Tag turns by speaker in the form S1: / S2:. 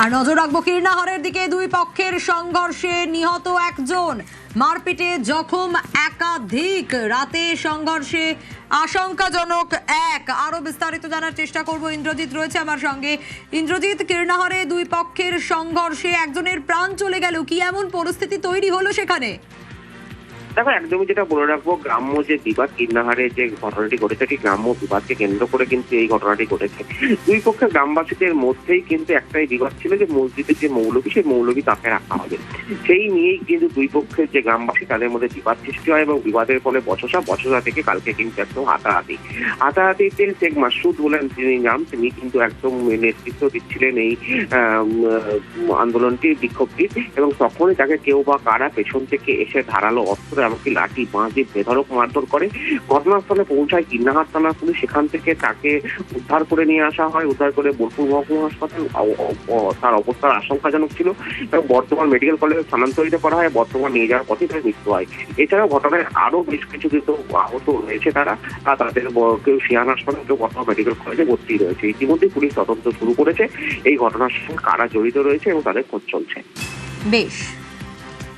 S1: আর নজর রাখবো কীর্ণাহারের দিকে। দুই পক্ষের সংঘর্ষে নিহত একজন, মারপিটে জখম একাধিক। রাতে সংঘর্ষে আশঙ্কাজনক এক। আরো বিস্তারিত জানার চেষ্টা করব, ইন্দ্রজিৎ রয়েছে আমার সঙ্গে। ইন্দ্রজিৎ, কীর্ণাহারে দুই পক্ষের সংঘর্ষে একজনের প্রাণ চলে গেল, কি এমন পরিস্থিতি তৈরি হলো সেখানে?
S2: দেখো, একদমই যেটা বলে রাখবো, গ্রাম্য যে বিবাদ, কীর্ণাহারে যে ঘটনাটি ঘটেছে, ঠিক গ্রাম্য বিবাদকে কেন্দ্র করে কিন্তু এই ঘটনাটি ঘটেছে। দুই পক্ষের গ্রামবাসীদের মধ্যেই কিন্তু একটাই বিবাদ ছিল যে মসজিদের যে মৌলবী, সেই মৌলবী তাকে রাখা হবে। সেই নিয়েই কিন্তু দুই পক্ষের যে গ্রামবাসী, তাদের মধ্যে বিবাদ সৃষ্টি হয় এবং বিবাদের ফলে বচসা থেকে কালকে কিন্তু একদম হাতাহাতিতে শেখ মাসুদ বলেন যিনি নাম, তিনি কিন্তু একদম নেতৃত্ব দিচ্ছিলেন এই আন্দোলনটির, বিক্ষোভটির। এবং তখনই তাকে কেউ বা কারা পেছন থেকে এসে ধারালো অস্ত্র, এমনকি লাঠি, বাঁশি বেধড়ক মারধর করে। ঘটনাস্থলে পৌঁছায় কীর্ণাহার থানা পুলিশ। সেখান থেকে তাকে উদ্ধার করে নিয়ে আসা হয়, উদ্ধার করে বোলপুর মহকুমা হাসপাতাল। তার অবস্থার আশঙ্কাজনক ছিল এবং বর্ধমান মেডিকেল কলেজে স্থানান্তরিত করা হয়। বর্ধমান নিয়ে যাওয়ার পথে তার মৃত্যু হয়। এছাড়াও ঘটনায় আরো বেশ কিছু কিন্তু আহত রয়েছে তারা, তাদের কেউ সিয়ান হাসপাতাল, কেউ বর্ধমান মেডিকেল কলেজে ভর্তি রয়েছে। ইতিমধ্যে পুলিশ তদন্ত শুরু করেছে এই ঘটনার সঙ্গে কারা জড়িত রয়েছে এবং তাদের খোঁজ চলছে।
S1: বেশ।